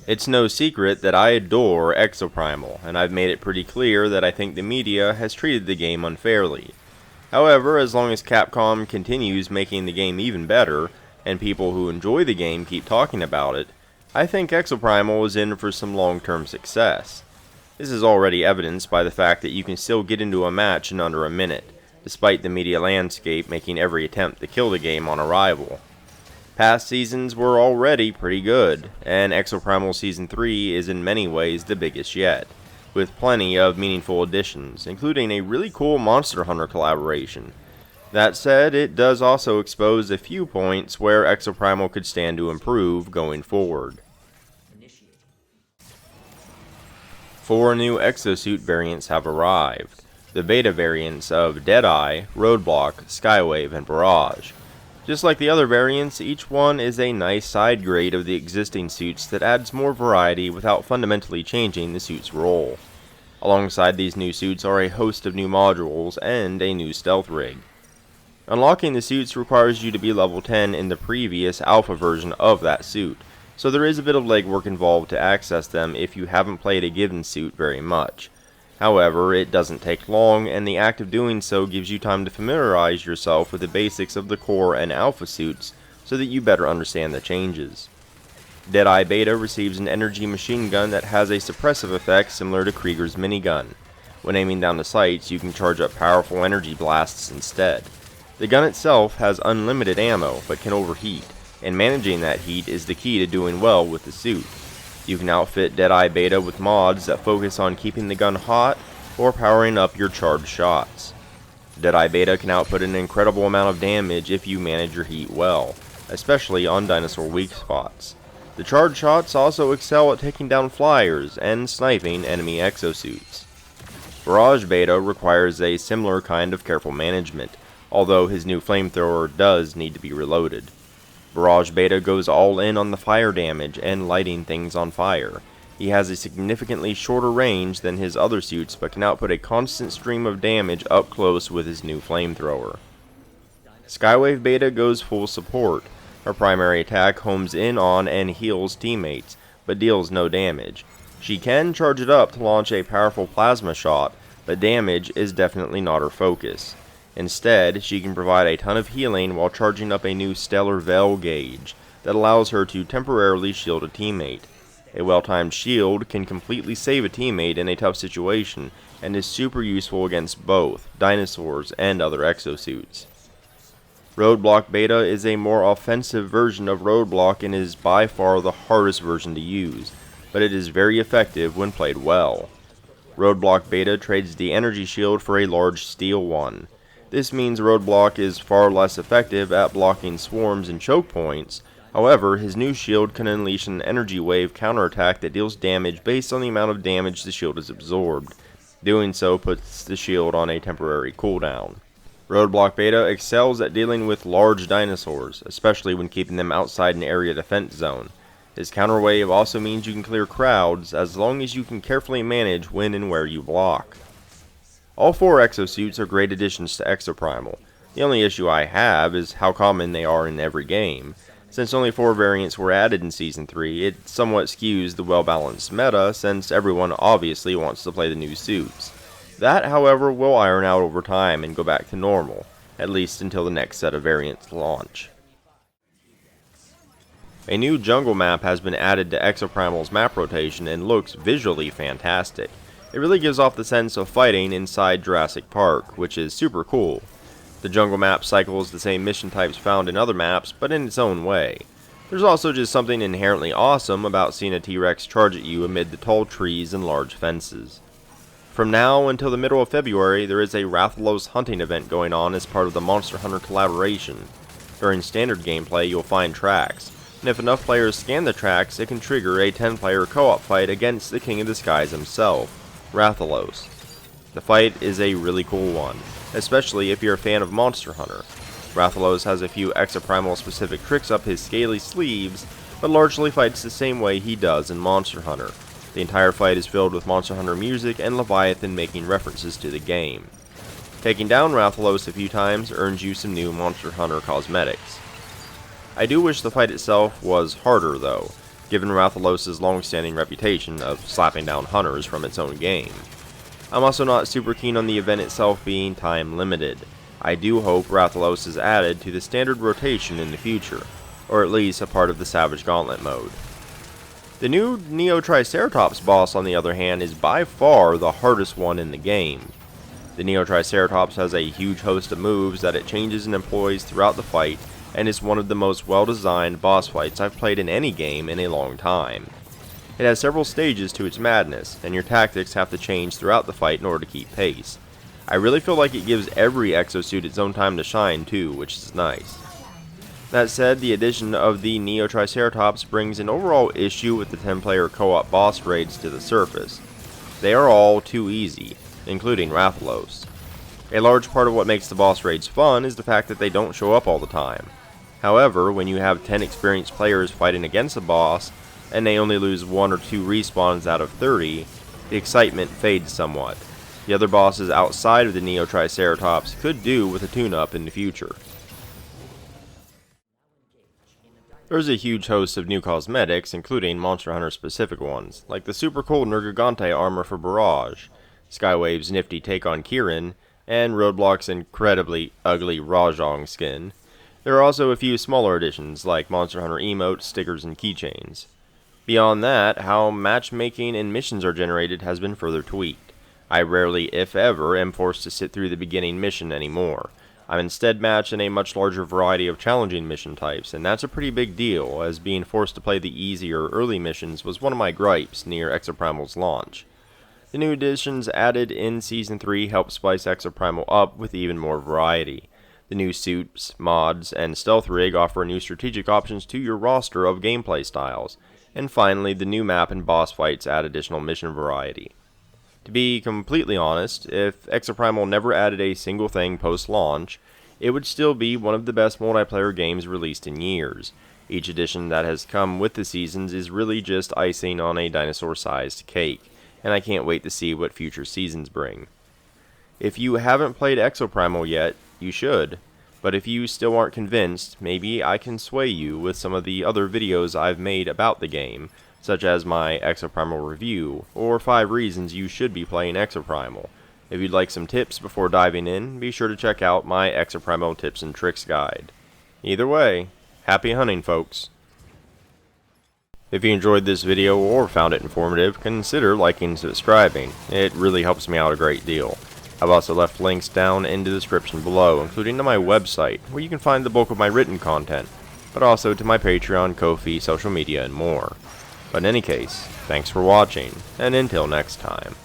It's no secret that I adore Exoprimal, and I've made it pretty clear that I think the media has treated the game unfairly. However, as long as Capcom continues making the game even better, and people who enjoy the game keep talking about it, I think Exoprimal is in for some long-term success. This is already evidenced by the fact that you can still get into a match in under a minute, despite the media landscape making every attempt to kill the game on arrival. Past seasons were already pretty good, and Exoprimal Season 3 is in many ways the biggest yet, with plenty of meaningful additions, including a really cool Monster Hunter collaboration. That said, it does also expose a few points where Exoprimal could stand to improve going forward. 4 new Exosuit variants have arrived, the beta variants of Deadeye, Roadblock, Skywave, and Barrage. Just like the other variants, each one is a nice side grade of the existing suits that adds more variety without fundamentally changing the suit's role. Alongside these new suits are a host of new modules and a new stealth rig. Unlocking the suits requires you to be level 10 in the previous alpha version of that suit, so there is a bit of legwork involved to access them if you haven't played a given suit very much. However, it doesn't take long, and the act of doing so gives you time to familiarize yourself with the basics of the core and alpha suits so that you better understand the changes. Deadeye Beta receives an energy machine gun that has a suppressive effect similar to Krieger's minigun. When aiming down the sights, you can charge up powerful energy blasts instead. The gun itself has unlimited ammo, but can overheat, and managing that heat is the key to doing well with the suit. You can outfit Deadeye Beta with mods that focus on keeping the gun hot or powering up your charged shots. Deadeye Beta can output an incredible amount of damage if you manage your heat well, especially on dinosaur weak spots. The charged shots also excel at taking down flyers and sniping enemy exosuits. Barrage Beta requires a similar kind of careful management, although his new flamethrower does need to be reloaded. Barrage Beta goes all in on the fire damage and lighting things on fire. He has a significantly shorter range than his other suits, but can output a constant stream of damage up close with his new flamethrower. Skywave Beta goes full support. Her primary attack homes in on and heals teammates, but deals no damage. She can charge it up to launch a powerful plasma shot, but damage is definitely not her focus. Instead, she can provide a ton of healing while charging up a new Stellar Veil gauge that allows her to temporarily shield a teammate. A well-timed shield can completely save a teammate in a tough situation and is super useful against both dinosaurs and other exosuits. Roadblock Beta is a more offensive version of Roadblock and is by far the hardest version to use, but it is very effective when played well. Roadblock Beta trades the energy shield for a large steel one. This means Roadblock is far less effective at blocking swarms and choke points. However, his new shield can unleash an energy wave counterattack that deals damage based on the amount of damage the shield has absorbed. Doing so puts the shield on a temporary cooldown. Roadblock Beta excels at dealing with large dinosaurs, especially when keeping them outside an area defense zone. His counter wave also means you can clear crowds as long as you can carefully manage when and where you block. All 4 exosuits are great additions to Exoprimal. The only issue I have is how common they are in every game. Since only 4 variants were added in Season 3, it somewhat skews the well-balanced meta since everyone obviously wants to play the new suits. That, however, will iron out over time and go back to normal, at least until the next set of variants launch. A new jungle map has been added to Exoprimal's map rotation and looks visually fantastic. It really gives off the sense of fighting inside Jurassic Park, which is super cool. The jungle map cycles the same mission types found in other maps, but in its own way. There's also just something inherently awesome about seeing a T-Rex charge at you amid the tall trees and large fences. From now until the middle of February, there is a Ratholos hunting event going on as part of the Monster Hunter collaboration. During standard gameplay, you'll find tracks, and if enough players scan the tracks, it can trigger a 10-player co-op fight against the King of the Skies himself, Ratholos. The fight is a really cool one, especially if you're a fan of Monster Hunter. Ratholos has a few Exoprimal specific tricks up his scaly sleeves, but largely fights the same way he does in Monster Hunter. The entire fight is filled with Monster Hunter music and Leviathan making references to the game. Taking down Ratholos a few times earns you some new Monster Hunter cosmetics. I do wish the fight itself was harder though. given Ratholos' long-standing reputation of slapping down hunters from its own game. I'm also not super keen on the event itself being time limited. I do hope Ratholos is added to the standard rotation in the future, or at least a part of the Savage Gauntlet mode. The new Neo-Triceratops boss, on the other hand, is by far the hardest one in the game. The Neo-Triceratops has a huge host of moves that it changes and employs throughout the fight, and is one of the most well-designed boss fights I've played in any game in a long time. It has several stages to its madness, and your tactics have to change throughout the fight in order to keep pace. I really feel like it gives every exosuit its own time to shine too, which is nice. That said, the addition of the Neo-Triceratops brings an overall issue with the 10-player co-op boss raids to the surface. They are all too easy, including Ratholos. A large part of what makes the boss raids fun is the fact that they don't show up all the time. However, when you have 10 experienced players fighting against a boss, and they only lose 1 or 2 respawns out of 30, the excitement fades somewhat. The other bosses outside of the Neo-Triceratops could do with a tune-up in the future. There's a huge host of new cosmetics, including Monster Hunter specific ones, like the super cool Nergigante armor for Barrage, Skywave's nifty take on Kirin, and Roadblock's incredibly ugly Rajong skin. There are also a few smaller additions, like Monster Hunter emotes, stickers, and keychains. Beyond that, how matchmaking and missions are generated has been further tweaked. I rarely, if ever, am forced to sit through the beginning mission anymore. I'm instead matched in a much larger variety of challenging mission types, and that's a pretty big deal, as being forced to play the easier early missions was one of my gripes near Exoprimal's launch. The new additions added in Season 3 help spice Exoprimal up with even more variety. The new suits, mods, and stealth rig offer new strategic options to your roster of gameplay styles, and finally the new map and boss fights add additional mission variety. To be completely honest, if Exoprimal never added a single thing post-launch, it would still be one of the best multiplayer games released in years. Each edition that has come with the seasons is really just icing on a dinosaur-sized cake, and I can't wait to see what future seasons bring. If you haven't played Exoprimal yet, you should, but if you still aren't convinced, maybe I can sway you with some of the other videos I've made about the game, such as my Exoprimal review, or 5 reasons you should be playing Exoprimal. If you'd like some tips before diving in, be sure to check out my Exoprimal tips and tricks guide. Either way, happy hunting, folks! If you enjoyed this video or found it informative, consider liking and subscribing. It really helps me out a great deal. I've also left links down in the description below, including to my website, where you can find the bulk of my written content, but also to my Patreon, Ko-fi, social media, and more. But in any case, thanks for watching, and until next time.